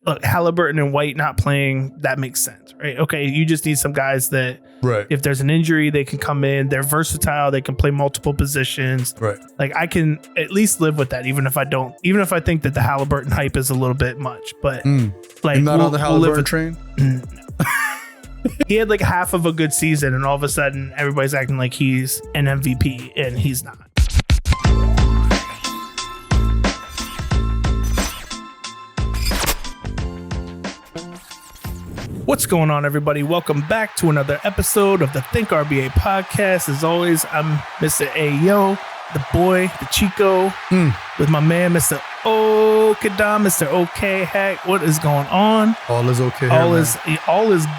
look, Halliburton and White not playing, that makes sense, right? Okay, you just need some guys that, Right. if there's an injury, they can come in. They're versatile. They can play multiple positions. Right. Like, I can at least live with that, even if I think that the Halliburton hype is a little bit much. But like, You're not on the Halliburton train? He had like half of a good season, and all of a sudden, everybody's acting like he's an MVP, and he's not. What's going on, everybody? Welcome back to another episode of the Think RBA podcast. As always, I'm Mr. Ayo, the boy, the Chico, with my man, Mr. Okadam, Mr. OK Hak. What is going on? All is okay. All here, is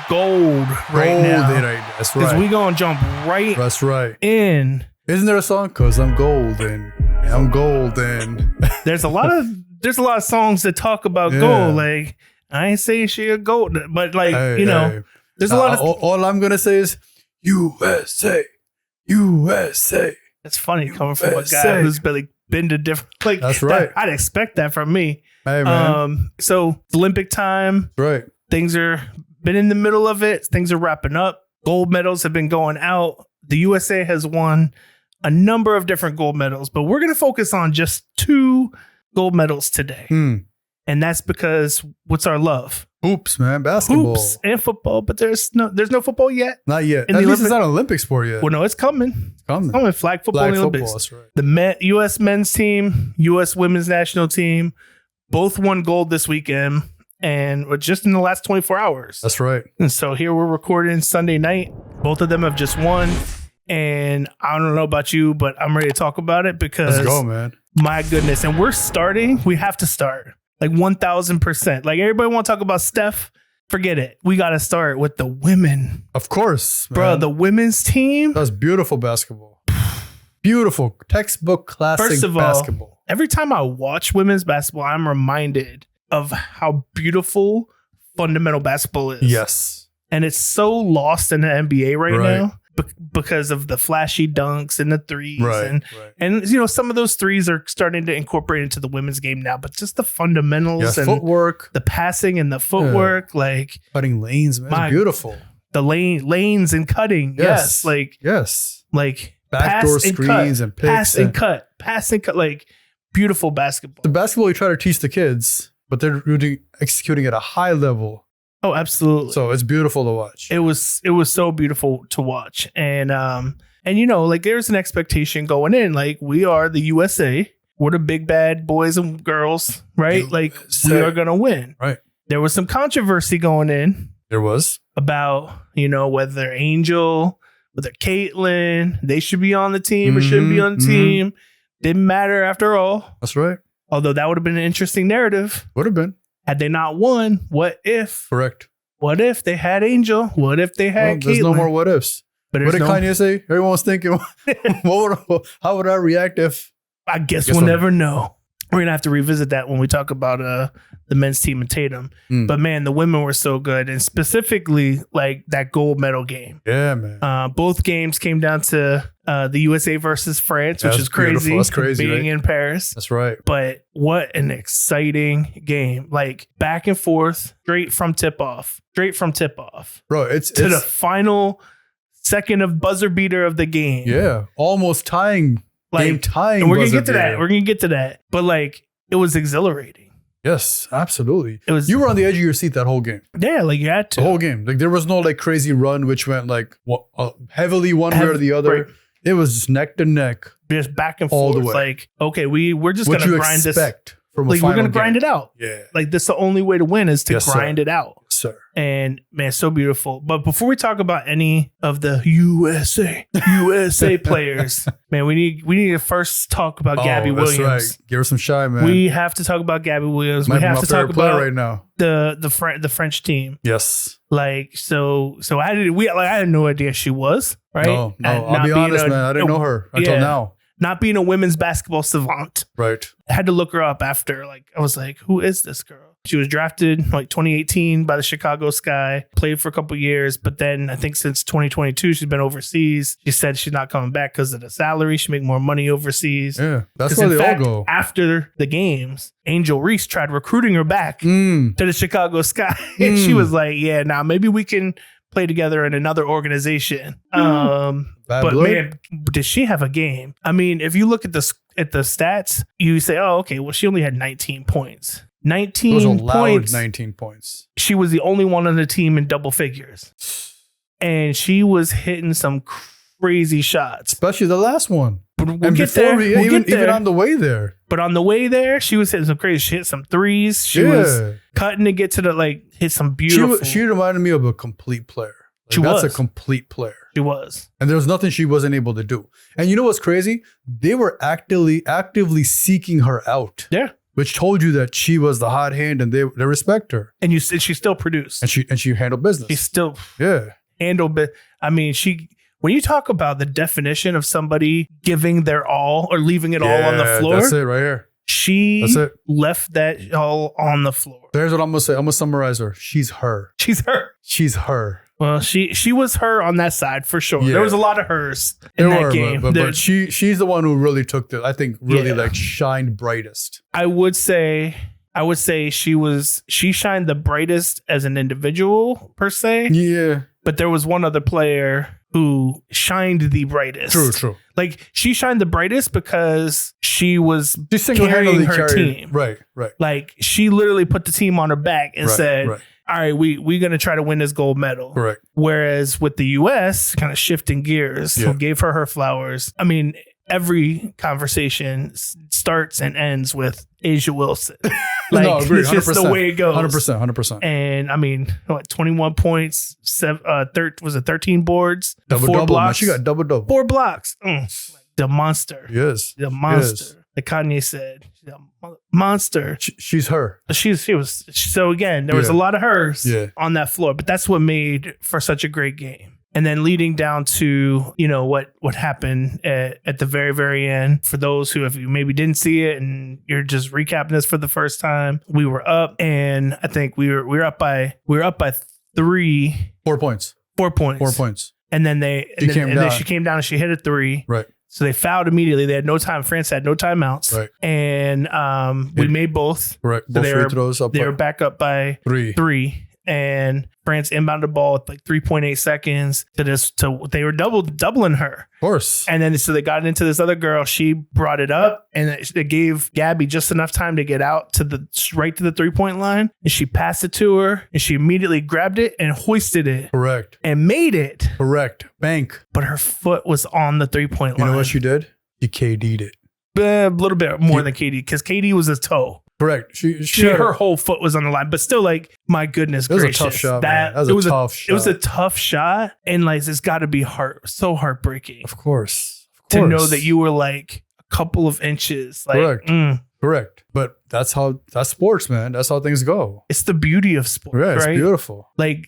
gold right now. That's Because right. we gonna jump right That's right. in. Isn't there a song? Cause I'm golden. I'm golden. There's a lot of songs that talk about gold. Like, I ain't saying she a gold, but like, there's a lot of. All I'm gonna say is USA, USA. It's funny coming from a guy who's been to different. Like, that's right. I'd expect that from me. Hey man. So Olympic time. Right. Things are been in the middle of it. Things are wrapping up. Gold medals have been going out. The USA has won a number of different gold medals, but we're going to focus on just 2 gold medals today. And that's because what's our love? Hoops, man. Basketball. Hoops and football, but there's no football yet. Not yet. In At the least it's Olympic- not an Olympic sport yet. Well, no, it's coming. It's coming. Flag football in the Olympics. That's right. The U.S. men's team, U.S. women's national team, both won gold this weekend, and just in the last 24 hours. That's right. And so here we're recording Sunday night. Both of them have just won. And I don't know about you, but I'm ready to talk about it because Let's go, man. My goodness. And we have to start like 1000%. Like, everybody want to talk about Steph. Forget it. We got to start with the women. Of course, man. Bro, the women's team. That's beautiful basketball. Beautiful. Textbook classic First of basketball. all, every time I watch women's basketball, I'm reminded of how beautiful fundamental basketball is. Yes. And it's so lost in the NBA right now because of the flashy dunks and the threes. And some of those threes are starting to incorporate into the women's game now, but just the fundamentals and footwork, the passing and the footwork, like cutting lanes, man. It's beautiful. The lanes and cutting. Yes. Like backdoor screens and picks. Pass and cut, like beautiful basketball. The basketball you try to teach the kids, but they're really executing at a high level. Oh, absolutely. So it's beautiful to watch. It was so beautiful to watch. And like, there's an expectation going in. Like, we are the USA. We're the big bad boys and girls, right? USA. Like, we are going to win. Right. There was some controversy going in. There was. About, whether Angel, whether Caitlin, they should be on the team or shouldn't be on the team. Didn't matter after all. That's right. Although that would have been an interesting narrative. Would have been. Had they not won, what if? Correct. What if they had Angel? What if they had Caitlin? There's no more what ifs. But what did Kanye say? Everyone's thinking, how would I react if? I guess we'll never know. We're going to have to revisit that when we talk about the men's team and Tatum. But man, the women were so good. And specifically, like, that gold medal game. Yeah, man. Both games came down to the USA versus France, which is crazy. Beautiful. That's crazy, being in Paris. That's right. But what an exciting game. Like, back and forth, straight from tip off. Bro, it's the final second of buzzer beater of the game. Yeah. Almost tying. Game tying. And we're going to get to that. But like, it was exhilarating. Yes, absolutely. It was. You were on the edge of your seat that whole game. Yeah, like, you had to. The whole game. Like, there was no like crazy run which went like heavily one way or the other. Right. It was just neck to neck. Just back and all forth. The way. Like, okay, we're just going to grind this. From like, we're going to grind it out. Yeah. Like, this the only way to win is to grind it out. Yes, sir. And man, so beautiful. But before we talk about any of the USA players, man, we need to first talk about Gabby Williams. Right. Give her some shy, man. We have to talk about Gabby Williams. We have to talk about right now. the French team. Yes. Like, so I had no idea she was, right. No. I'll be honest, man. I didn't know her until now. Not being a women's basketball savant. Right. I had to look her up after. Like, I was like, who is this girl? She was drafted like 2018 by the Chicago Sky, played for a couple years, but then I think since 2022, she's been overseas. She said she's not coming back because of the salary. She make more money overseas. Yeah, that's where they all go. After the games, Angel Reese tried recruiting her back to the Chicago Sky. And she was like, yeah, now maybe we can play together in another organization. But man, did she have a game? I mean, if you look at the stats, you say, oh, okay, well, she only had 19 points. 19 points. 19 points. She was the only one on the team in double figures. And she was hitting some crazy shots. Especially the last one. But we'll get there. Even on the way there. But on the way there, she was hitting some crazy. She hit some threes. She was cutting to get to the, hit some beautiful. She reminded me of a complete player. That's a complete player. She was. And there was nothing she wasn't able to do. And you know what's crazy? They were actively seeking her out. Yeah. Which told you that she was the hot hand and they respect her. And she still produced. And she handled business. She still handled business. I mean, when you talk about the definition of somebody giving their all or leaving it all on the floor. That's it right here. She left that all on the floor. There's what I'm going to say. I'm going to summarize her. She's her. She's her. She's her. Well, she was her on that side for sure. Yeah. There was a lot of hers in that game. But she's the one who really took shined brightest. I would say she shined the brightest as an individual per se. Yeah. But there was one other player who shined the brightest. True. Like she shined the brightest because she was carrying her team. Right. Like she literally put the team on her back and said, all right, we're going to try to win this gold medal. Correct. Whereas with the U.S., kind of shifting gears, who gave her flowers. I mean, every conversation starts and ends with Asia Wilson. No, agreed, it's just the way it goes. 100%. And I mean, 21 points, 13 boards, double 4 blocks. Man. She got double. 4 blocks. The monster. Yes. The monster. Yes. Like Kanye said, she's a monster. She's her. She was. So again, there was a lot of hers on that floor, but that's what made for such a great game. And then leading down to, what happened at the very, very end. For those who, if you maybe didn't see it and you're just recapping this for the first time, we were up, and I think we were up by 3. 4 points. 4 points. 4 points. And then she came down and she hit a 3. Right. So they fouled immediately. They had no time. France had no timeouts. Right. And we made both. Correct. So both free throws up. They were back up by 3. And France inbounded the ball with 3.8 seconds they were doubling her. Of course. And then so they got into this other girl. She brought it up and it gave Gabby just enough time to get out to right to the 3-point line. And she passed it to her and she immediately grabbed it and hoisted it. Correct. And made it. Correct. Bank. But her foot was on the 3-point line. You know what she did? She KD'd it. A little bit more than KD because KD was a toe. Correct. Her whole foot was on the line, but still, my goodness gracious, it was a tough shot. That was a tough shot. It was a tough shot, and it's got to be so heartbreaking. Of course, to know that you were a couple of inches. Correct. But that's sports, man. That's how things go. It's the beauty of sports, right? It's beautiful. They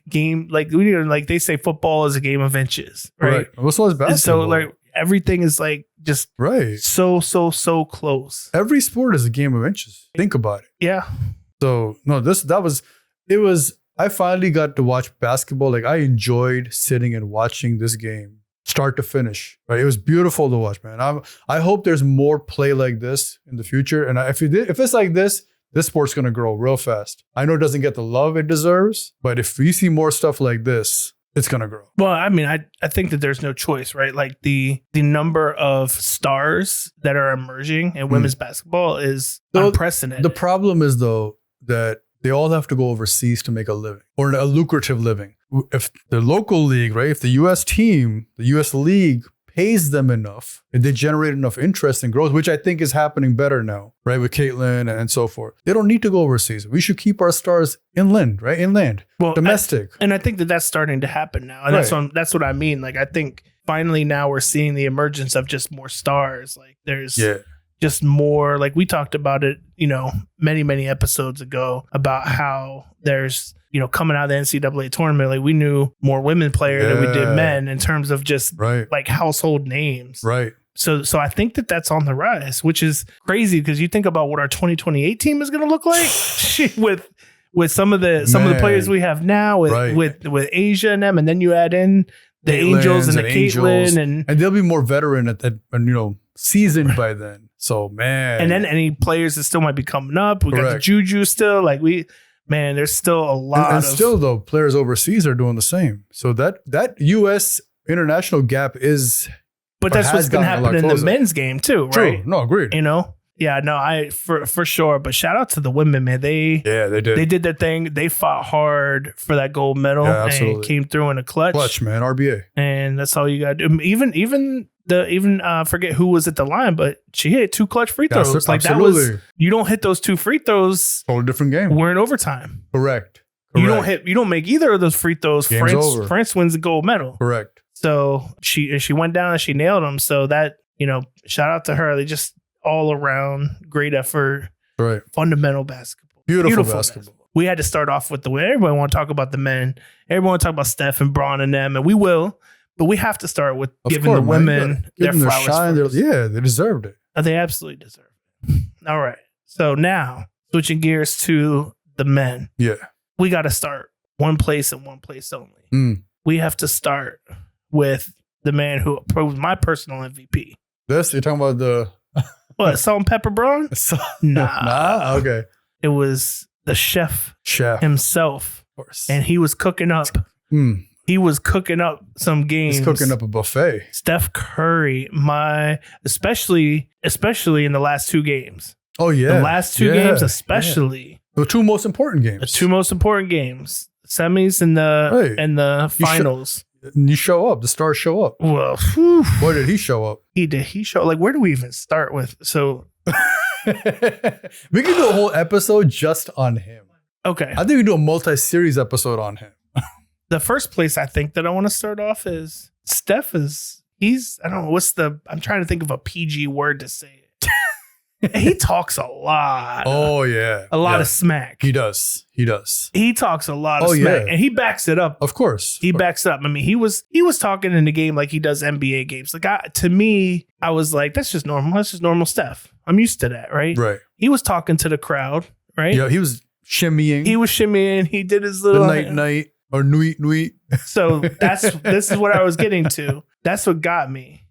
say football is a game of inches, right? So is basketball. So everything is just so close. Every sport is a game of inches. Think about it. Yeah. So no, I finally got to watch basketball. I enjoyed sitting and watching this game start to finish. Right. It was beautiful to watch, man. I hope there's more play like this in the future. And if it's like this sport's going to grow real fast. I know it doesn't get the love it deserves, but if we see more stuff like this, it's going to grow. Well, I mean, I think that there's no choice, right? The number of stars that are emerging in women's basketball is unprecedented. The problem is, though, that they all have to go overseas to make a living or a lucrative living. If the local league, right? If the U.S. team, the U.S. league pays them enough and they generate enough interest and growth, which I think is happening better now, right? With Caitlin and so forth. They don't need to go overseas. We should keep our stars inland, right? Inland, domestic. And I think that that's starting to happen now. And that's what I mean. I think finally now we're seeing the emergence of just more stars. There's just more, we talked about it, many, many episodes ago about how there's, coming out of the NCAA tournament, we knew more women players than we did men in terms of just household names. Right. So I think that's on the rise, which is crazy because you think about what our 2028 team is going to look like with some of the players we have now with Asia and them, and then you add in the Angels and the Caitlyn and they'll be more veteran and seasoned by then. So man, and then any players that still might be coming up. We got the Juju still. Like there's still a lot and still though players overseas are doing the same. So that U.S. international gap is. But that's what's been happening in the men's game too, right? True. No, agreed. Yeah, no, I for sure. But shout out to the women, man. They did. They did their thing. They fought hard for that gold medal and came through in a clutch. Clutch, man. RBA. And that's all you got to do. Even forget who was at the line, but she hit 2 clutch free throws. Absolutely. That was, you don't hit those 2 free throws. Totally different game. We're in overtime. Correct. You don't make either of those free throws. France wins the gold medal. Correct. So she went down and she nailed them. So that, shout out to her. They just all around great effort. Right. Fundamental basketball. Beautiful basketball. We had to start off with the win. Everybody want to talk about the men. Everyone want to talk about Steph and Braun and them, and we will. But we have to start with giving the women their flowers. Shine. They deserved it. They absolutely deserve it. All right. So now switching gears to the men. Yeah. We got to start one place and one place only. We have to start with the man who was my personal MVP. You're talking about the what? Salt and Pepper Braun? Nah. Okay. It was the chef himself, of course, and he was cooking up. He was cooking up some games. He's cooking up a buffet. Steph Curry, especially in the last 2 games. Oh yeah, the last 2 games, especially the 2 most important games. The 2 most important games, semis and the finals. You show up. The stars show up. Well, where did he show up? He show like where do we even start with? So we can do a whole episode just on him. Okay, I think we do a multi-series episode on him. The first place I think that I want to start off is Steph I don't know I'm trying to think of a PG word to say it. He talks a lot. Oh yeah. A lot of smack. He does. He talks a lot of smack. And he backs it up. Of course. He backs it up. I mean, he was talking in the game like he does NBA games. Like to me, I was like, that's just normal. That's just normal Steph. I'm used to that, right? Right. He was talking to the crowd, right? Yeah, he was shimmying. He did his little night or nuit. So this is what I was getting to. That's what got me.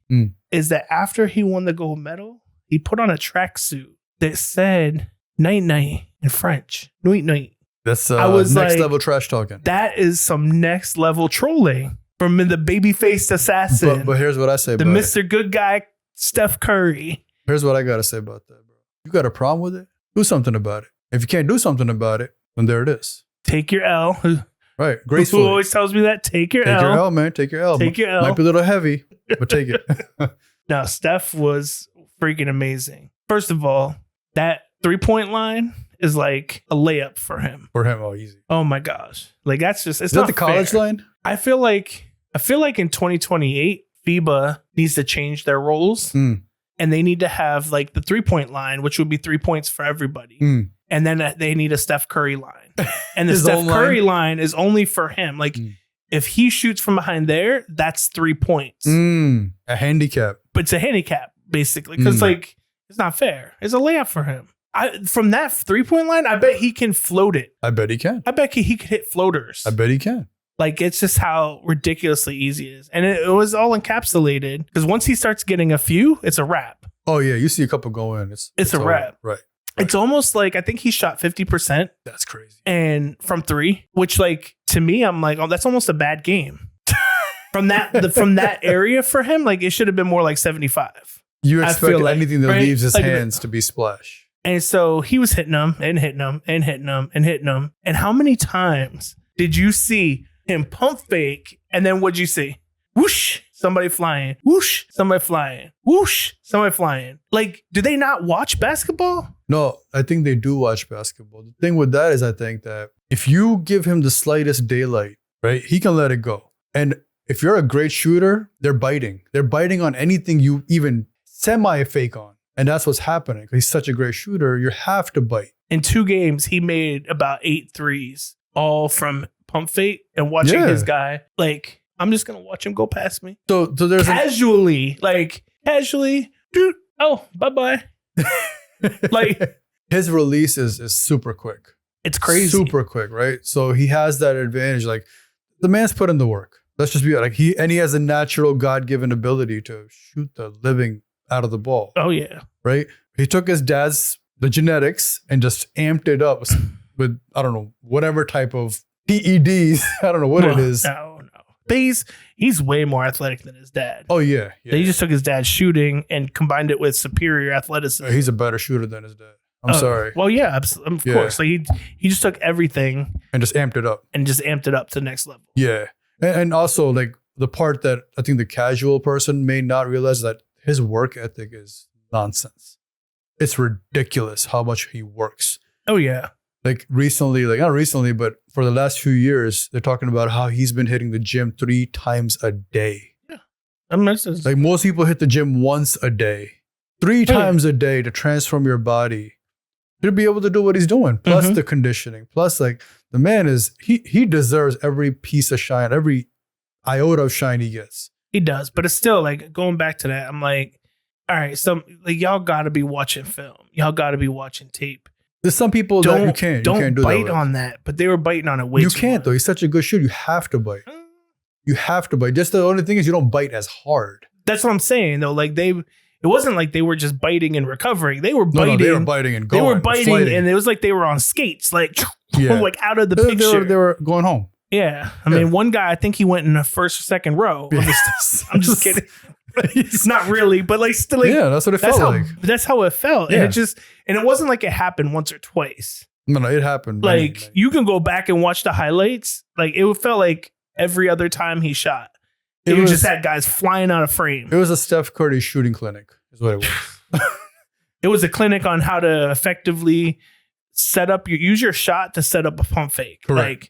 Is that after he won the gold medal, he put on a tracksuit that said "night night" in French. Nuit nuit. That's next level trash talking. That is some next level trolling from the baby-faced assassin. But here's what I say about Mr. Good Guy, Steph Curry. Here's what I got to say about that, bro. You got a problem with it? Do something about it. If you can't do something about it, then there it is. Take your L. Right. Gracefully. Who always tells me that? Take your L. Take your L, man. Take your L. Take your L. Might be a little heavy, but take it. No, Steph was freaking amazing. First of all, that 3-point line is like a layup for him. Easy. Oh my gosh. Like that's just, it's is that not the college fair. line? I feel like in 2028, FIBA needs to change their rules and they need to have like the 3-point line, which would be 3 points for everybody. And then they need a Steph Curry line. And the Steph Curry line is only for him. Like if he shoots from behind there, that's 3 points. A handicap. But it's a handicap basically. Cause like it's not fair. It's a layup for him. From that 3-point line, I bet he can float it. I bet he can. I bet he could hit floaters. I bet he can. Like, it's just how ridiculously easy it is. And it was all encapsulated because once he starts getting a few, it's a wrap. Oh, yeah. You see a couple go in. It's a wrap. Right. It's almost like, I think he shot 50%. That's crazy. And from 3, which like, to me, I'm like, oh, that's almost a bad game. From that area for him, like it should have been more like 75. You expect anything that leaves his hands to be splash. And so he was hitting them and hitting them and hitting them and hitting them. And how many times did you see him pump fake? And then what'd you see? Whoosh, somebody flying. Whoosh, somebody flying. Whoosh, somebody flying. Like, do they not watch basketball? No, I think they do watch basketball. The thing with that is I think that if you give him the slightest daylight, right, he can let it go. And if you're a great shooter, they're biting. They're biting on anything you even semi-fake on. And that's what's happening. Because he's such a great shooter, you have to bite. In 2 games, he made about 8 threes, all from pump fake and watching his guy. Like, I'm just going to watch him go past me. So there's casually, like, casually, dude, oh, bye-bye. Like, his release is super quick. it's crazy. Super quick, right? So he has that advantage. Like, the man's put in the work. Let's just be like, he has a natural God-given ability to shoot the living out of the ball. Oh, yeah. Right? He took his dad's, the genetics, and just amped it up with, I don't know, whatever type of PEDs. I don't know what it is. No. But he's way more athletic than his dad. Oh, yeah. He just took his dad's shooting and combined it with superior athleticism. He's a better shooter than his dad. I'm sorry. Well, yeah, of course. Like he just took everything and just amped it up. To the next level. Yeah. And also, like, the part that I think the casual person may not realize, that his work ethic is nonsense. It's ridiculous how much he works. Oh, yeah. Like, recently, like, not recently, but for the last few years, they're talking about how he's been hitting the gym 3 times a day. Yeah. I mean, like, most people hit the gym once a day. 3 times a day to transform your body to be able to do what he's doing. Plus the conditioning. Plus, like, the man is, he deserves every piece of shine, every iota of shine he gets. He does. But it's still, like, going back to that, I'm like, all right, so, like, y'all got to be watching film. Y'all got to be watching tape. There's some people that you can't do bite on that, but they were biting on it way too much. You can't, though. He's such a good shooter. You have to bite. You have to bite. Just the only thing is you don't bite as hard. That's what I'm saying, though. Like, it wasn't like they were just biting and recovering. They were biting. No, they were biting and going. They were biting, and it was like they were on skates, like, like out of the picture. They were going home. Yeah. I mean, one guy, I think he went in the first or second row. I'm just kidding. It's not really, but like still, like, yeah, that's what it felt like. That's how it felt, and it wasn't like it happened once or twice. No, it happened. Like, you can go back and watch the highlights. Like, it felt like every other time he shot, it just had guys flying out of frame. It was a Steph Curry shooting clinic, is what it was. It was a clinic on how to effectively use your shot to set up a pump fake. Correct.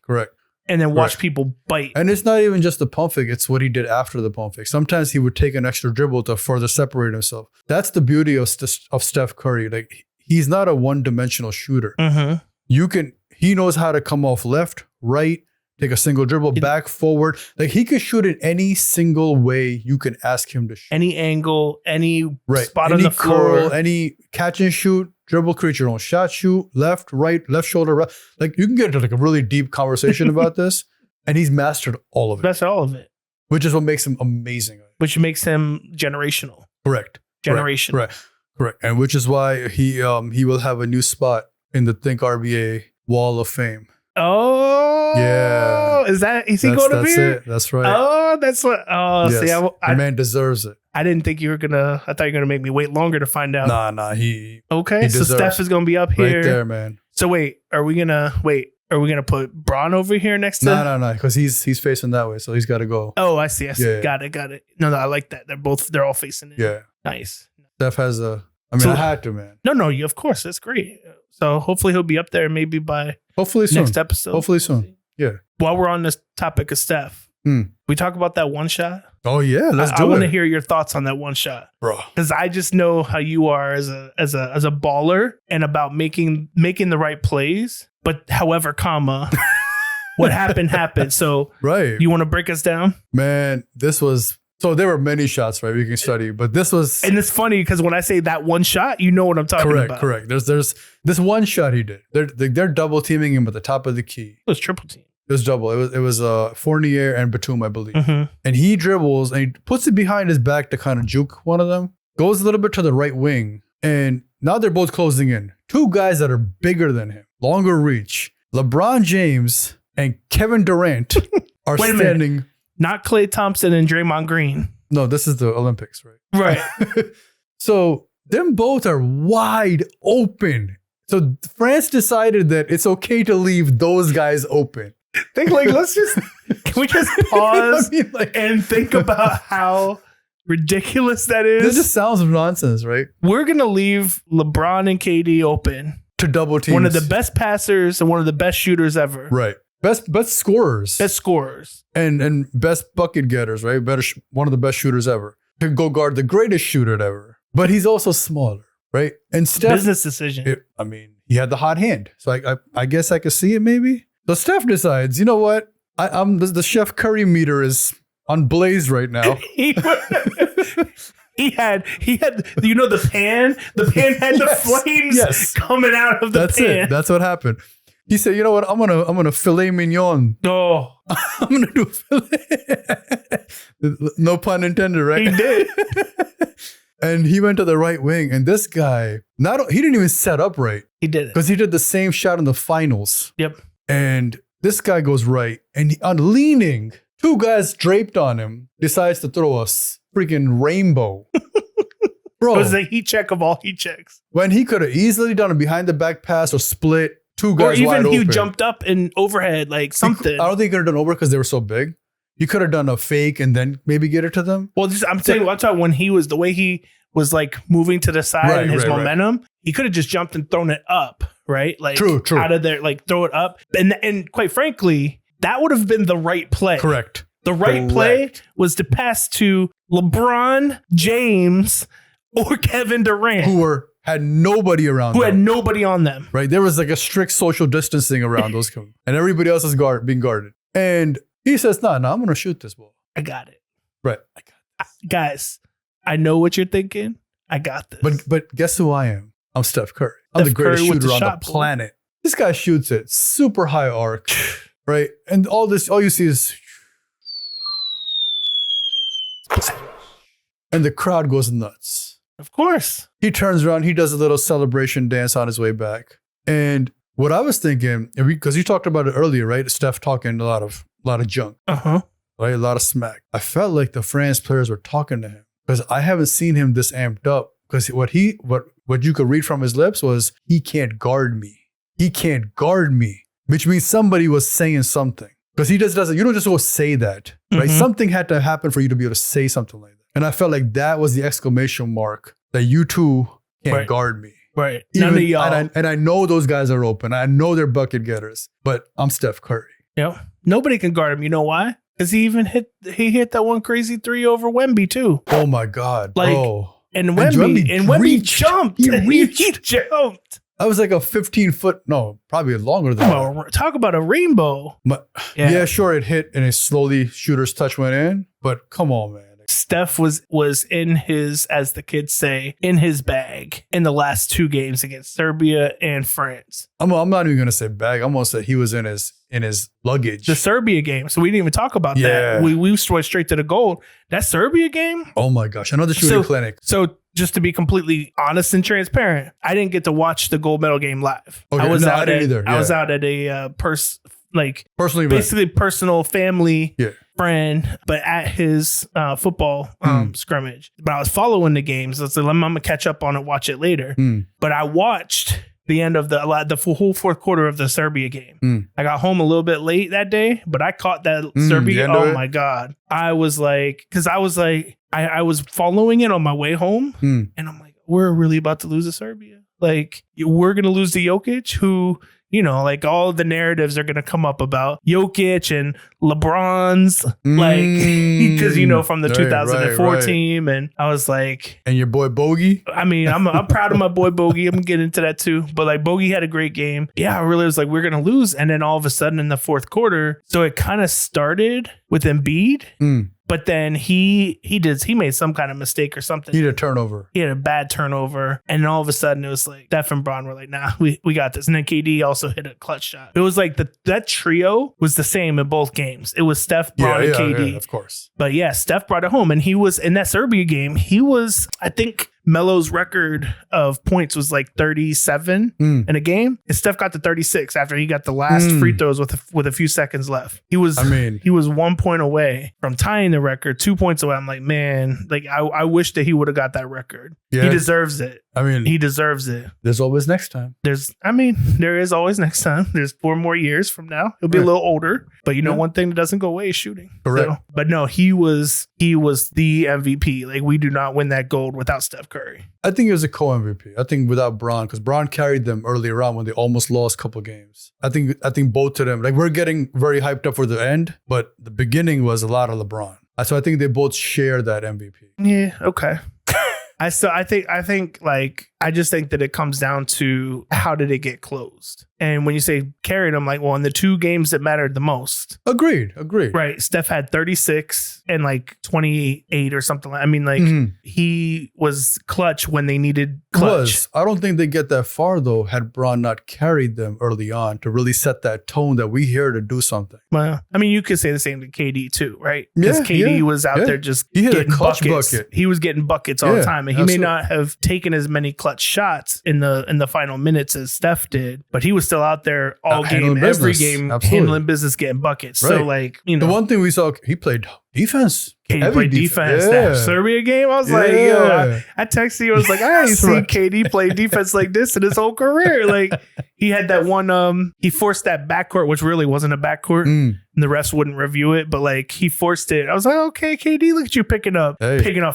And then watch people bite. And it's not even just the pump fake, it's what he did after the pump fake. Sometimes he would take an extra dribble to further separate himself. That's the beauty of Steph Curry. Like, he's not a one-dimensional shooter. He knows how to come off left, right, take a single dribble, back, forward. Like, he could shoot it any single way you can ask him to shoot. Any angle, any spot on the floor. Curl, any catch and shoot, dribble, create your own shot, shoot, left, right, left shoulder, right. Like, you can get into like a really deep conversation about this. And he's mastered all of it. That's all of it. Which is what makes him amazing. Which makes him generational. Correct. Generational. Correct. And which is why he will have a new spot in the Think RBA Wall of Fame. Oh, yeah. Is he going to be? That's it. That's right. Oh, that's what. Oh, yes. See, the man deserves it. I didn't think you were gonna. I thought you were gonna make me wait longer to find out. Nah. Okay, so Steph is gonna be up here, right there, man. So wait, are we gonna put Braun over here next to? No, because he's facing that way, so he's got to go. Oh, I see. Yeah. Got it. No, I like that. They're all facing it. Yeah, nice. Steph has I had to, man. No, of course, that's great. So hopefully he'll be up there, maybe by soon. Next episode. Hopefully soon. Yeah. While we're on this topic of Steph, we talk about that one shot. Oh yeah, let's do it. I want to hear your thoughts on that one shot, bro. Because I just know how you are as a baller and about making the right plays. But however, what happened. So right, you want to break us down, man? This was. So there were many shots, right? We can study, but this was... And it's funny because when I say that one shot, you know what I'm talking about. Correct. There's this one shot he did. They're double teaming him at the top of the key. It was triple team. It was double. It was Fournier and Batum, I believe. And he dribbles and he puts it behind his back to kind of juke one of them. Goes a little bit to the right wing. And now they're both closing in. 2 guys that are bigger than him. Longer reach. LeBron James and Kevin Durant are standing... Not Klay Thompson and Draymond Green. No, this is the Olympics, right? Right. So them both are wide open. So France decided that it's okay to leave those guys open. Can we just pause and think about how ridiculous that is? This just sounds nonsense, right? We're going to leave LeBron and KD open. To double teams. One of the best passers and one of the best shooters ever. Right. Best scorers. Best scorers. And best bucket getters, right? One of the best shooters ever. Could go guard the greatest shooter ever. But he's also smaller, right? And Steph... Business decision. He had the hot hand. So I guess I could see it maybe. So Steph decides, you know what? I'm the Chef Curry meter is on blaze right now. He had, you know, the pan had the flames coming out of the pan. That's it. That's what happened. He said, you know what? I'm gonna filet mignon. Oh, I'm gonna do filet. No pun intended, right? he did. And he went to the right wing, and this guy, he didn't even set up right. He did it. Because he did the same shot in the finals. Yep. And this guy goes right, and on leaning, two guys draped on him, decides to throw a freaking rainbow. Bro. It was the heat check of all heat checks. When he could have easily done a behind the back pass or split two guys wide open. Or even he jumped up and overhead, like something. I don't think he could have done over because they were so big. You could have done a fake and then maybe get it to them. Well, I'm saying, watch out when he was the way he was like moving to the side and his momentum. He could have just jumped and thrown it up, right? Like true. Out of there, like throw it up. And quite frankly, that would have been the right play. Correct. The right play was to pass to LeBron James or Kevin Durant, who had nobody around them. Had nobody on them. Right. There was like a strict social distancing around those and everybody else is being guarded. And he says, no, I'm going to shoot this ball. I got it. Right. I got this. Guys, I know what you're thinking. I got this. But guess who I am? I'm Steph Curry. I'm the greatest shooter on the planet. This guy shoots it super high arc, right? And all you see is, and the crowd goes nuts. Of course. He turns around. He does a little celebration dance on his way back. And what I was thinking, because you talked about it earlier, right? Steph talking a lot of junk, right? A lot of smack. I felt like the France players were talking to him because I haven't seen him this amped up. Because what you could read from his lips was, he can't guard me. He can't guard me, which means somebody was saying something. Because he just doesn't. You don't just go say that, right? Something had to happen for you to be able to say something like that. And I felt like that was the exclamation mark that you two can't guard me. Right. None of y'all. And I know those guys are open. I know they're bucket getters, but I'm Steph Curry. Yeah. Nobody can guard him. You know why? Because he hit that one crazy 3 over Wemby too. Oh my God, bro. And Wemby jumped. He jumped. I was like a 15-foot, no, probably longer than that. Talk about a rainbow. Yeah, sure, it hit and it slowly, shooter's touch went in, but come on, man. Steph was in his, as the kids say, in his bag in the last 2 games against Serbia and France. I'm not even going to say bag. I'm going to say he was in his luggage. The Serbia game. So we didn't even talk about that. We went straight to the goal. That Serbia game? Oh my gosh. Another shooting clinic. So just to be completely honest and transparent, I didn't get to watch the gold medal game live. Okay, I didn't either. I was out at a personally basically personal family friend, but at his football scrimmage. But I was following the games. I was like, I'm gonna catch up on it, watch it later. But I watched the end of the whole fourth quarter of the Serbia game. I got home a little bit late that day, but I caught that Serbia. Oh my God. I was like, I was following it on my way home and I'm like, we're really about to lose to Serbia. Like, we're going to lose to Jokic, who, you know, like all the narratives are going to come up about Jokic and LeBron's, like, because, you know, from the 2004 team. And I was like, and your boy Bogey. I mean, I'm proud of my boy Bogey. I'm going to get into that too. But like, Bogey had a great game. Yeah, I really was like, we're going to lose. And then all of a sudden in the fourth quarter, so it kind of started with Embiid. But then he made some kind of mistake or something. He had a turnover. He had a bad turnover. And then all of a sudden it was like Steph and Bron were like, nah, we got this. And then KD also hit a clutch shot. It was like that trio was the same in both games. It was Steph, Bron, and KD. Yeah, of course. But yeah, Steph brought it home. And he was in that Serbia game. He was, I think, Melo's record of points was like 37 in a game. And Steph got to 36 after he got the last free throws with a few seconds left. He was 1 point away from tying the record, 2 points away. I'm like, man, like I wish that he would have got that record. Yeah. He deserves it. I mean, he deserves it. There's always next time. There is always next time. There's 4 more years from now. He'll be a little older, but you know, one thing that doesn't go away is shooting. Correct. So, but no, he was the MVP. Like, we do not win that gold without Steph Curry. I think it was a co-MVP. I think without Bron, because Bron carried them earlier on when they almost lost a couple games. I think both of them, like, we're getting very hyped up for the end, but the beginning was a lot of LeBron. So I think they both share that MVP. Yeah. Okay. I just think like it comes down to how did it get closed? And when you say carried, I'm like, well, in the 2 games that mattered the most. Agreed. Right. Steph had 36 and like 28 or something. I mean, like he was clutch when they needed clutch. I don't think they get that far though, had Bron not carried them early on to really set that tone that we here to do something. Well, I mean, you could say the same to KD too, right? Because KD was out there just he hit getting a clutch buckets. bucket. He was getting buckets all the time. And he may not have taken as many clutch shots in the final minutes as Steph did, but he was still out there all game, every game, handling business, getting buckets. Right. So, like, you know. The one thing we saw, he played defense. KD played defense. That Serbia game, I was like, yo, I texted you. I was like, I ain't seen KD play defense like this in his whole career. Like, he had that one, he forced that backcourt, which really wasn't a backcourt. And the refs wouldn't review it, but like he forced it. I was like, okay, KD, look at you picking up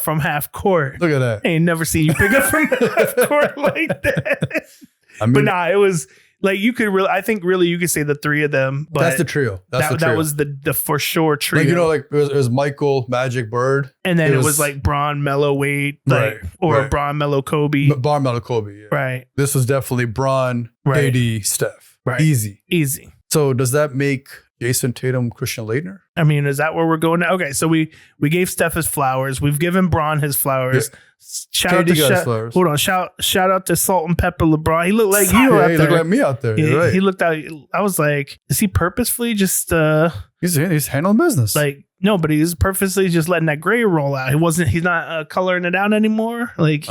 from half court. Look at that. I ain't never seen you pick up from half court like that. I mean, but nah, it was like you could really, I think really you could say the 3 of them. But that's the trio. That was the for sure trio. Like, you know, like it was Michael, Magic, Bird. And then it was like Bron, Melo, Wade, like, Bron, Melo, Kobe. Bron, Melo, Kobe. Yeah. Right. This was definitely Bron, KD, Steph. Right. Easy. So does that make Jason Tatum, Christian Laettner? I mean, is that where we're going now? Okay, so we gave Steph his flowers. We've given Bron his flowers. Yeah. Shout out to Salt and Pepper LeBron. He looked like you out there. He looked like me out there. He looked out. I was like, is he purposefully just he's handling business? Like, no, but he's purposely just letting that gray roll out. He's not coloring it out anymore. Like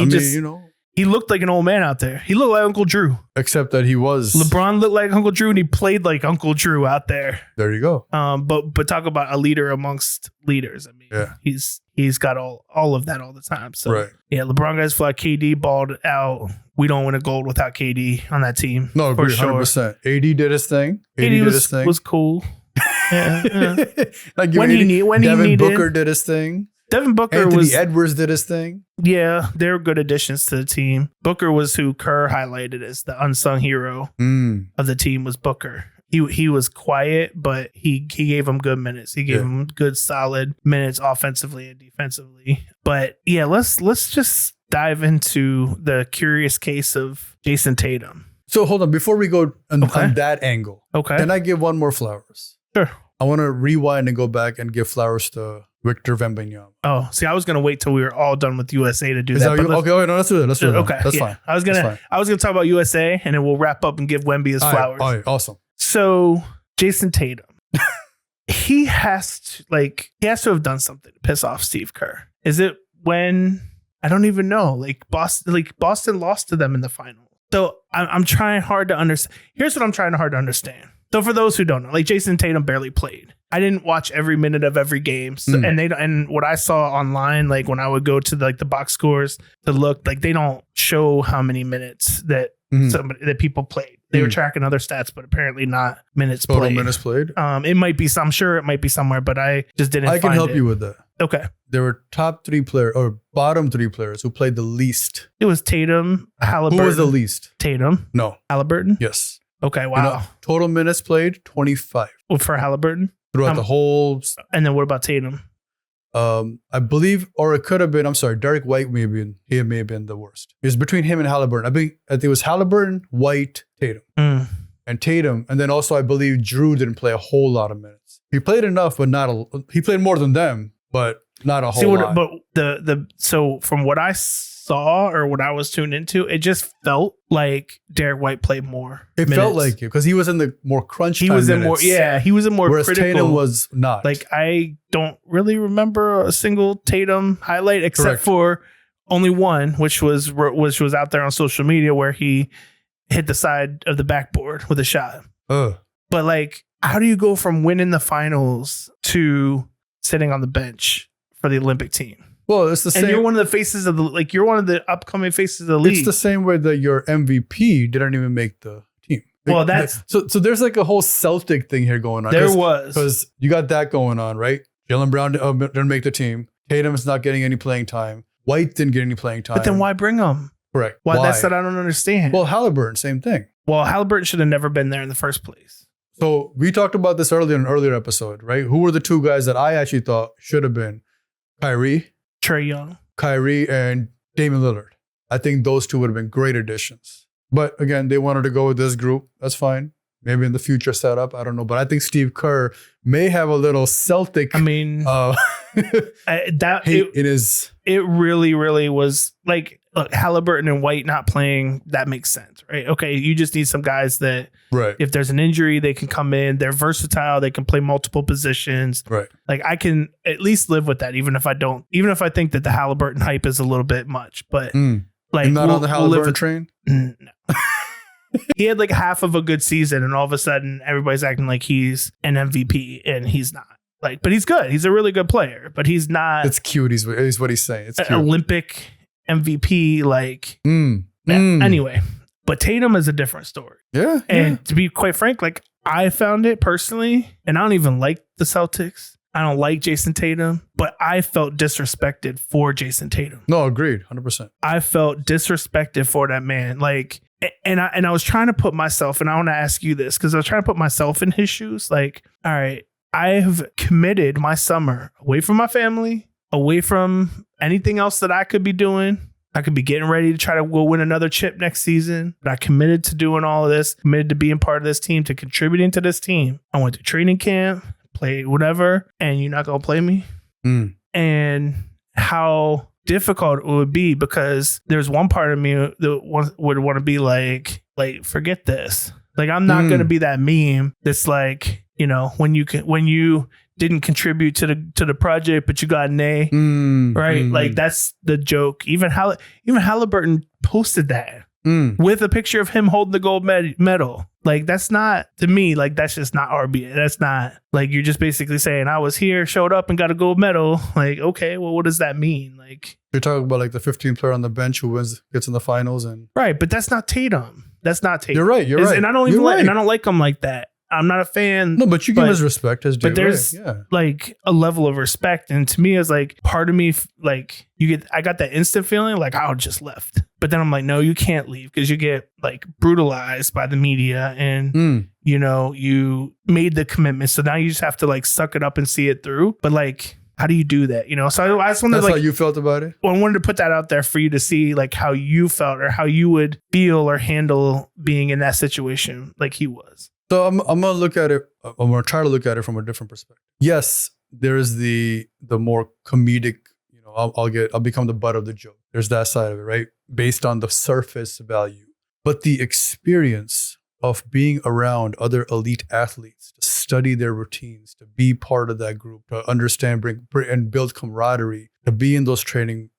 he looked like an old man out there. He looked like Uncle Drew. Except that LeBron looked like Uncle Drew and he played like Uncle Drew out there. There you go. But talk about a leader amongst leaders. I mean, he's got all of that all the time. So yeah, LeBron guys fly. KD balled out. We don't win a gold without KD on that team. No, for sure. 100%. AD did his thing. AD was cool. Yeah. Like when he needed. Booker did his thing. Devin Booker Anthony Edwards did his thing. Yeah, they're good additions to the team. Booker was who Kerr highlighted as the unsung hero of the team was Booker. He was quiet, but he gave him good minutes. He gave him good, solid minutes offensively and defensively. But yeah, let's just dive into the curious case of Jason Tatum. So hold on, before we go on that angle, can I give one more flowers? Sure. I want to rewind and go back and give flowers to Victor Wembanyama. Oh, see, I was gonna wait till we were all done with USA to do that. No, let's do it. Okay, that's fine. I was gonna talk about USA, and then we'll wrap up and give Wemby his flowers. All right, awesome. So Jason Tatum, he has to have done something to piss off Steve Kerr. Is it when I don't even know? Like Boston lost to them in the final. So I'm trying hard to understand. Here's what I'm trying hard to understand. So for those who don't know, like Jason Tatum barely played. I didn't watch every minute of every game, and what I saw online, like when I would go to the box scores to look, like they don't show how many minutes that that people played. They were tracking other stats, but apparently not minutes played. Total minutes played. It might be I'm sure it might be somewhere, but I just didn't. I can help you with that. Okay. There were top 3 players or bottom 3 players who played the least. It was Tatum, Halliburton. Who was the least? Tatum. No. Halliburton. Yes. Okay. Wow. Total minutes played 25. Well, for Halliburton. Throughout the whole. And then what about Tatum? I believe, or it could have been, I'm sorry, Derek White may have been the worst. It was between him and Halliburton. I think it was Halliburton, White, Tatum. And Tatum. And then also I believe Drew didn't play a whole lot of minutes. He played enough, but he played more than them, but not a whole lot. But so from what I saw or what I was tuned into, it just felt like Derek White played more. It felt like it because he was in the more crunch time. He was in more whereas critical. Tatum was not. Like I don't really remember a single Tatum highlight except for only one, which was out there on social media where he hit the side of the backboard with a shot. But like, how do you go from winning the finals to sitting on the bench for the Olympic team? Well, it's the same. And you're one of the faces of you're one of the upcoming faces of the league. It's the same way that your MVP didn't even make the team. Well, that's so there's like a whole Celtic thing here going on. Because you got that going on, right? Jaylen Brown didn't make the team. Tatum's not getting any playing time. White didn't get any playing time. But then why bring him? Correct. Why? That's what I don't understand. Well, Halliburton, same thing. Well, Halliburton should have never been there in the first place. So we talked about this earlier in an earlier episode, right? Who were the 2 guys that I actually thought should have been? Trae Young, and Damian Lillard. I think those 2 would have been great additions. But again, they wanted to go with this group. That's fine. Maybe in the future setup, I don't know. But I think Steve Kerr may have a little Celtic. I mean, hate in his. It really, really was like, look, Halliburton and White not playing. That makes sense, right? Okay, you just need some guys that, right, if there's an injury, they can come in. They're versatile. They can play multiple positions. Right. Like I can at least live with that, even if I think that the Halliburton hype is a little bit much. But like, you're not on the Halliburton train. No. He had like half of a good season, and all of a sudden, everybody's acting like he's an MVP, and he's not. Like, but he's good. He's a really good player, but he's not. It's cute. Is what he's saying. It's cute. Olympic MVP. Like, anyway. But Tatum is a different story. Yeah. And to be quite frank, like I found it personally, and I don't even like the Celtics. I don't like Jason Tatum, but I felt disrespected for Jason Tatum. No, agreed, 100%. I felt disrespected for that man. Like. And I was trying to put myself, and I want to ask you this because I was trying to put myself in his shoes. Like, all right, I have committed my summer away from my family, away from anything else that I could be doing. I could be getting ready to try to go win another chip next season. But I committed to doing all of this, committed to being part of this team, to contributing to this team. I went to training camp, played whatever, and you're not going to play me? And how difficult it would be, because there's one part of me that would want to be like forget this. Like I'm not going to be that meme that's like, you know, when you didn't contribute to the project but you got an A, right? Like that's the joke. Even Halliburton posted that with a picture of him holding the gold medal. Like that's not, to me, like that's just not RBA. That's not, like, you're just basically saying I was here, showed up and got a gold medal. Like, okay, well, what does that mean? Like, you're talking about like the 15th player on the bench who gets in the finals, and right, but that's not Tatum. That's not Tatum. You're right. And I don't even and I don't like him like that. I'm not a fan. No, but you give his respect as but there's like a level of respect, and to me, it's like part of me, like I got that instant feeling like I just left, but then I'm like, no, you can't leave because you get like brutalized by the media, and you know you made the commitment, so now you just have to like suck it up and see it through. But like, how do you do that? You know, so I just wanted that's like, how you felt about it. Well, I wanted to put that out there for you to see like how you felt or how you would feel or handle being in that situation like he was. So I'm gonna look at it. I'm gonna try to look at it from a different perspective. Yes, there is the more comedic. You know, I'll become the butt of the joke. There's that side of it, right? Based on the surface value, but the experience of being around other elite athletes, to study their routines, to be part of that group, to understand, bring and build camaraderie, to be in those training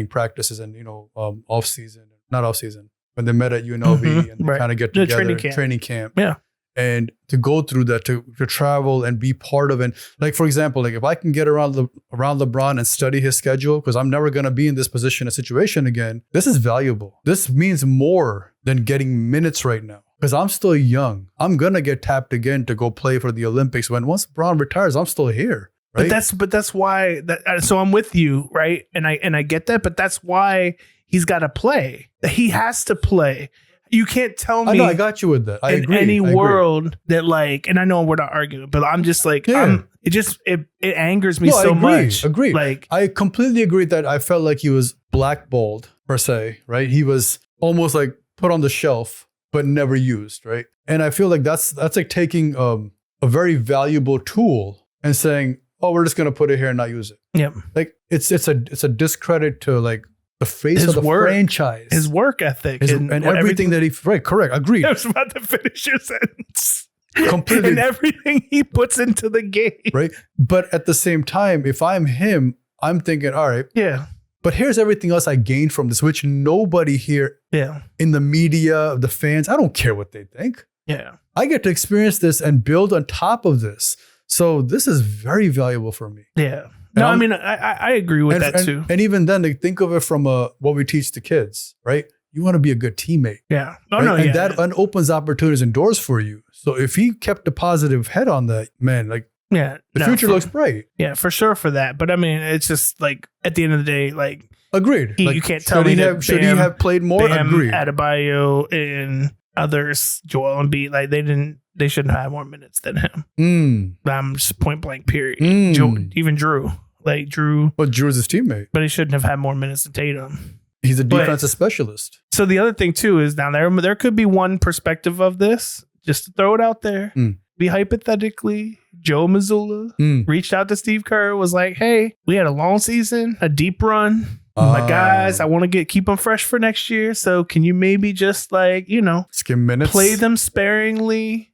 practices, and you know, not off season, when they met at UNLV and they kind of get together, training camp. Yeah. And to go through that, to travel and be part of it. Like, for example, like if I can get around LeBron and study his schedule, because I'm never going to be in this position, a situation again, this is valuable. This means more than getting minutes right now, because I'm still young. I'm going to get tapped again to go play for the Olympics. Once LeBron retires, I'm still here. Right? But that's why so I'm with you, right? And I get that, but that's why he's got to play. He has to play. You can't tell me. I know, I got you with that. I agree. Any world that like, and I know we're not arguing, but I'm just like, it angers me much. Agreed. Like, I completely agree that I felt like he was blackballed per se, right? He was almost like put on the shelf, but never used, right? And I feel like that's like taking a very valuable tool and saying, oh, we're just gonna put it here and not use it. Yeah. Like it's a discredit to like the face of the franchise, his work ethic, and everything that he, right, correct, agreed. I was about to finish your sentence. Completely. And everything he puts into the game. Right. But at the same time, if I'm him, I'm thinking, all right, yeah, but here's everything else I gained from this, which nobody here in the media, the fans, I don't care what they think. Yeah. I get to experience this and build on top of this. So this is very valuable for me. Yeah. No, I mean, I agree with that too. And even then, they think of it from what we teach the kids, right? You want to be a good teammate. Yeah. Oh, right? no, and that opens opportunities and doors for you. So if he kept a positive head on that, man, like, the future looks bright. Yeah, for sure for that. But I mean, it's just like, at the end of the day, like, agreed. You can't tell me should he have played more? Agreed. Adebayo and others, Joel Embiid, like they shouldn't have more minutes than him. I'm just point blank, period. Even Drew. Like Drew. But Drew's his teammate. But he shouldn't have had more minutes than Tatum. He's a defensive specialist. So the other thing too is down there could be one perspective of this, just to throw it out there. Be hypothetically, Joe Mazzulla reached out to Steve Kerr, was like, hey, we had a long season, a deep run. My guys, I want to keep them fresh for next year. So can you maybe just skim minutes, play them sparingly,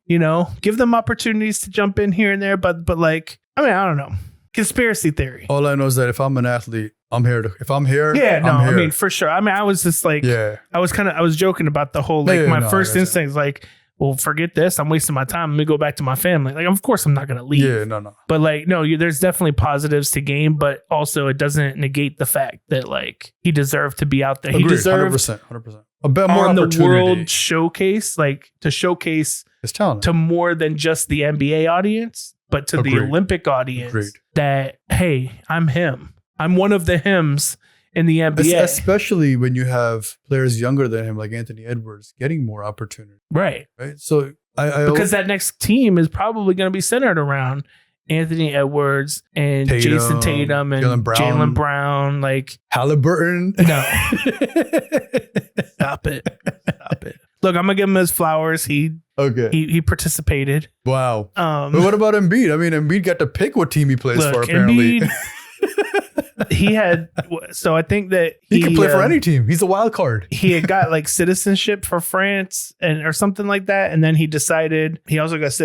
give them opportunities to jump in here and there. But I don't know. Conspiracy theory. All I know is that if I'm an athlete, I'm here to. If I'm here, yeah, no, I'm here. I mean for sure. I mean, I was just like, I was joking about the whole my first instinct is like, well, forget this. I'm wasting my time. Let me go back to my family. Like, of course, I'm not gonna leave. Yeah, no. But there's definitely positives to game, but also it doesn't negate the fact that he deserved to be out there. Agreed, he deserved 100%. A bit more on opportunity. The world showcase, to showcase his talent to more than just the NBA audience. But to the Olympic audience, that, hey, I'm him. I'm one of the hims in the NBA. Especially when you have players younger than him, like Anthony Edwards, getting more opportunity. Right. So because that next team is probably going to be centered around Anthony Edwards and Jason Tatum and Jaylen Brown. Halliburton. No. Stop it. Look, I'm going to give him his flowers. He participated. Wow. But what about Embiid? I mean, Embiid got to pick what team he plays for, apparently. Embiid, so I think that he can play for any team. He's a wild card. He had got citizenship for France or something like that. And then he decided he also got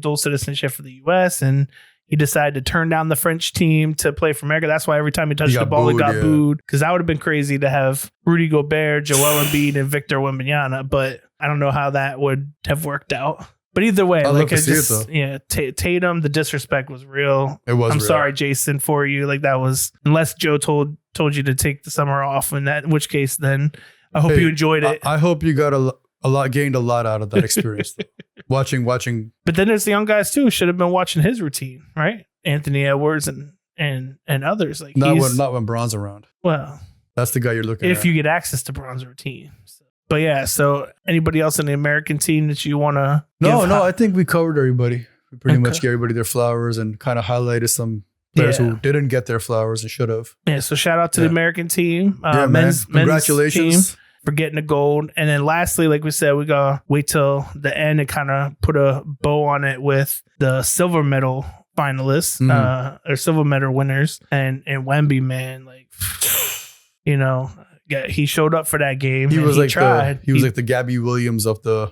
dual citizenship for the US. And he decided to turn down the French team to play for America. That's why every time he touched the ball, he got booed. Because that would have been crazy to have Rudy Gobert, Joel Embiid, and Victor Wembanyama. But I don't know how that would have worked out. But either way, Tatum, the disrespect was real. It was. I'm sorry, Jason, for you. That was, unless Joe told you to take the summer off, in which case, then I hope you enjoyed it. I hope you got gained a lot out of that experience. watching. But then there's the young guys too. Should have been watching his routine, right? Anthony Edwards and others. Not when Bron's around. Well, that's the guy you're looking at. If you get access to Bron's routine. But yeah, so anybody else in the American team that you want to? No, I think we covered everybody. We pretty much gave everybody their flowers and kind of highlighted some players who didn't get their flowers and should have. Yeah, so shout out to the American team. Men's congratulations team for getting the gold. And then lastly, like we said, we're going to wait till the end and kind of put a bow on it with the silver medal finalists or silver medal winners. And Wemby, man, he showed up for that game. He was tried. He was like the Gabby Williams of the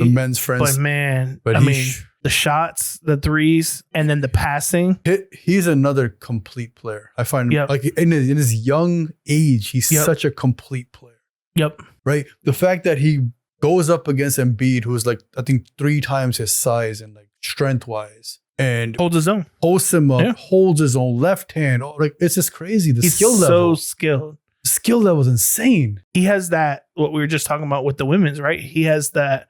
men's friends. But man, the shots, the threes, and then the passing. He's another complete player. I find in his young age, he's such a complete player. Yep. Right. The fact that he goes up against Embiid, who's I think 3 times his size and strength wise, and holds his own, posts him up, holds his own left hand. It's just crazy. He's skill level. So skilled. Skill level is insane. He has that, what we were just talking about with the women's, right? He has that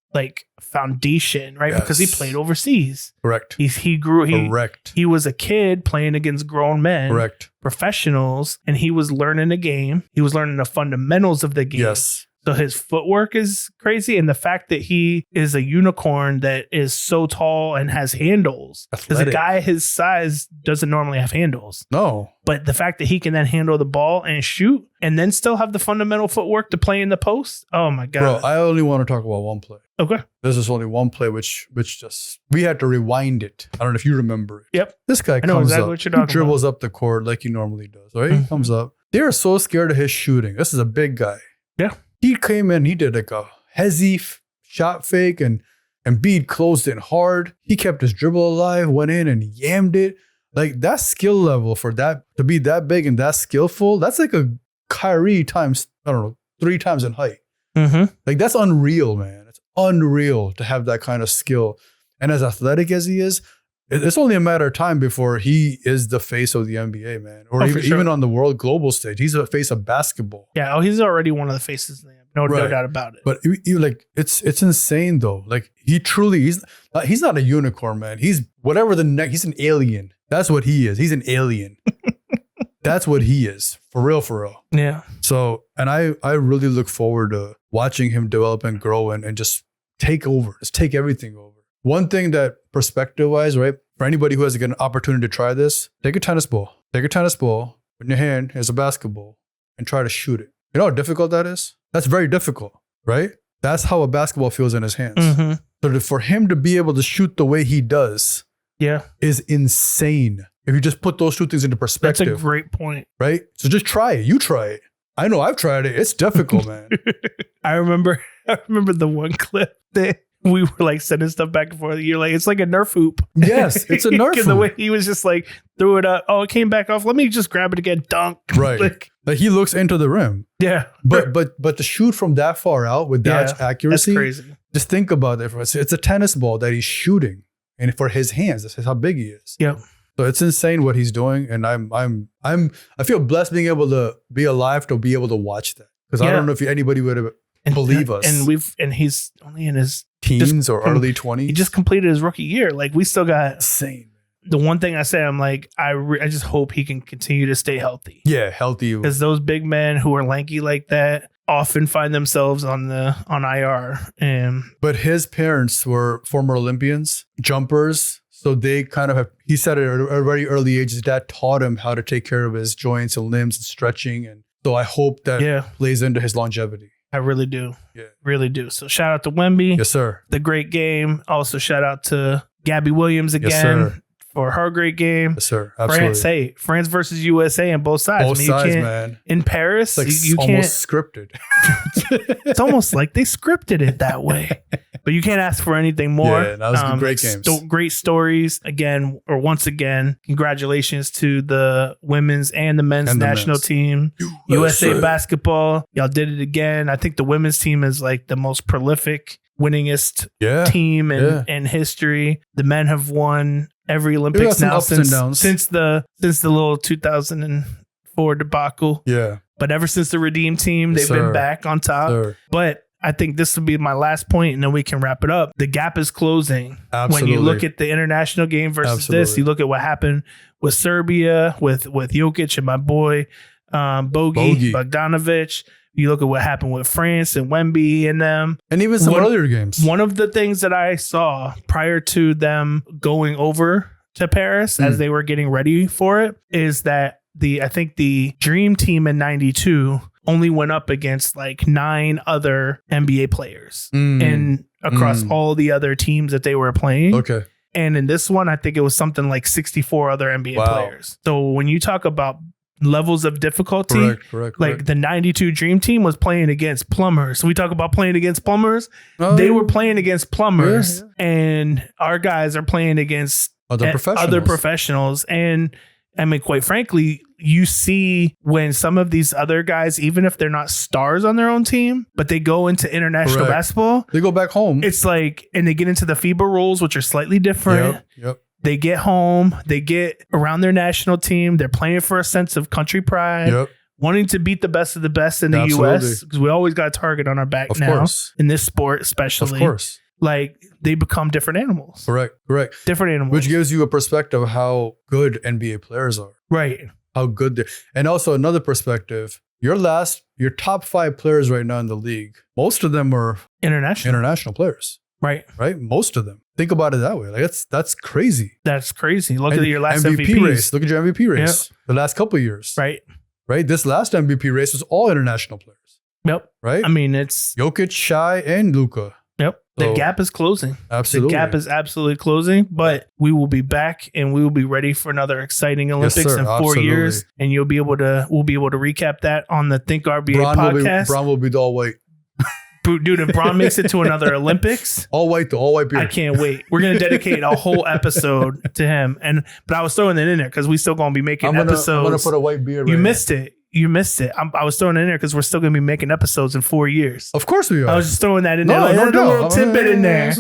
foundation, right? Because he played overseas. Correct. He grew. Correct. He was a kid playing against grown men. Correct. Professionals, and he was learning the game. He was learning the fundamentals of the game. Yes. So his footwork is crazy. And the fact that he is a unicorn that is so tall and has handles. Because a guy his size doesn't normally have handles. No. But the fact that he can then handle the ball and shoot and then still have the fundamental footwork to play in the post. Oh my God. Bro, I only want to talk about one play. Okay. This is only one play, which just, we had to rewind it. I don't know if you remember it. Yep. This guy comes up. What you're talking dribbles up the court like he normally does, right? He comes up. They are so scared of his shooting. This is a big guy. Yeah. He came in, he did a hezzy shot fake and Embiid closed it hard. He kept his dribble alive, went in and yammed it. That skill level for that, to be that big and that skillful, that's like a Kyrie times, 3 times in height. That's unreal, man. It's unreal to have that kind of skill. And as athletic as he is, it's only a matter of time before he is the face of the NBA, man. Or even on the world global stage. He's the face of basketball. Yeah, he's already one of the faces. No doubt about it. But it's insane though. He truly, he's not a unicorn, man. He's whatever he's an alien. That's what he is. He's an alien. That's what he is. For real. Yeah. So, and I really look forward to watching him develop and grow and just take over. Just take everything over. One thing that perspective-wise, right? For anybody who has an opportunity to try this, take a tennis ball. Take a tennis ball in your hand as a basketball and try to shoot it. You know how difficult that is? That's very difficult, right? That's how a basketball feels in his hands. Mm-hmm. So for him to be able to shoot the way he does is insane. If you just put those two things into perspective. That's a great point. Right? So just try it. You try it. I know I've tried it. It's difficult, man. I remember the one clip that we were like sending stuff back and forth. You're like, it's like a Nerf hoop. Yes, it's a Nerf hoop. The way he was just like, threw it up. Oh, it came back off. Let me just grab it again. Dunk. Right. Like he looks into the rim. Yeah. But to shoot from that far out with that accuracy, that's crazy. Just think about it. It's a tennis ball that he's shooting, and for his hands, this is how big he is. Yep. So it's insane what he's doing, and I feel blessed being able to be alive to be able to watch that, because I don't know if anybody would believe us. And he's only in his teens or early 20s. He just completed his rookie year. Like we still got insane. The one thing I say, I'm like, I just hope he can continue to stay healthy. Yeah, healthy. Because those big men who are lanky like that often find themselves on IR. But his parents were former Olympians, jumpers. So they kind of have, he said at a very early age, his dad taught him how to take care of his joints and limbs and stretching. And so I hope that plays into his longevity. I really do. Yeah. Really do. So shout out to Wemby. Yes, sir. The great game. Also shout out to Gabby Williams again for her great game. Yes, sir. Absolutely. France versus USA on both sides. Both sides, man. In Paris, it's like you almost scripted. It's almost like they scripted it that way. But you can't ask for anything more. Yeah, that was great games. Great stories. Once again, congratulations to the women's and the men's national team. USA basketball. Y'all did it again. I think the women's team is like the most prolific, winningest team in history. The men have won every Olympics now since the little 2004 debacle. Yeah. But ever since the Redeem team, they've been back on top. But I think this will be my last point, and then we can wrap it up. The gap is closing. Absolutely. When you look at the international game versus this, you look at what happened with Serbia, with Jokic and my boy Bogdanovic. You look at what happened with France and Wemby and them. And even some earlier games. One of the things that I saw prior to them going over to Paris as they were getting ready for it is that I think the Dream Team in 92 only went up against like 9 other NBA players and across all the other teams that they were playing. Okay. And in this one, I think it was something like 64 other NBA players. So when you talk about levels of difficulty, correct. The 92 Dream Team was playing against plumbers. So we talk about playing against plumbers. They were playing against plumbers, and our guys are playing against other professionals. And I mean, quite frankly, you see when some of these other guys, even if they're not stars on their own team, but they go into international basketball, they go back home. It's like, and they get into the FIBA rules, which are slightly different. Yep. They get home, they get around their national team. They're playing for a sense of country pride, wanting to beat the best of the best in the U.S. because we always got a target on our back in this sport, especially. Of course. Like, they become different animals. Correct. Different animals. Which gives you a perspective of how good NBA players are. Right. How good they're. And also another perspective, your top 5 players right now in the league, most of them are international players. Right. Most of them. Think about it that way. Like that's crazy. That's crazy. Look at your last MVP race. Look at your MVP race. Yep. The last couple of years. Right. This last MVP race was all international players. Yep. Right. I mean, it's Jokic, Shai, and Luka. Yep. The gap is closing. Absolutely. The gap is absolutely closing, but we will be back and we will be ready for another exciting Olympics in 4 years. And we'll be able to recap that on the Think RBA podcast. Bron will be the all white. Dude, if Bron makes it to another Olympics, all white beard. I can't wait. We're gonna dedicate a whole episode to him. But I was throwing it in there because we still gonna be making episodes. I'm gonna put a white beard. You missed it. I was throwing it in there because we're still gonna be making episodes in 4 years. Of course we are. I was just throwing that in there. A little tidbit in there.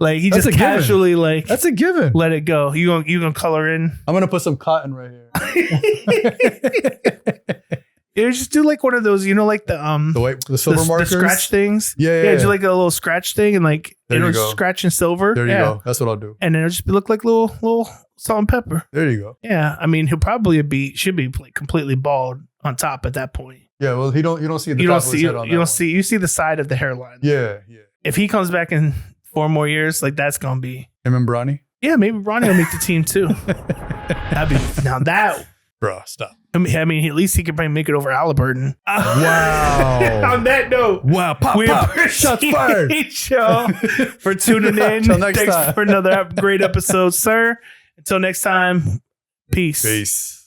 Like he just casually like that's a given. Let it go. You gonna color in? I'm gonna put some cotton right here. You just do like one of those, like the silver markers, the scratch things. Yeah. Do like a little scratch thing and like it'll scratch in silver. There you go. That's what I'll do. And then it'll just look like little salt and pepper. There you go. Yeah, I mean he'll probably should be like completely bald on top at that point. Yeah, well you don't see the top of his head on that one. You see the side of the hairline. Yeah. If he comes back in 4 more years, like that's gonna be him and Bronny. Yeah, maybe Bronny will make the team too. Bro, stop. I mean, at least he could probably make it over Halliburton. Wow. On that note, Wow. Pop, we pop. appreciate Shots fired. y'all for tuning in. Till next Thanks time. for another great episode, sir. Until next time, peace. Peace.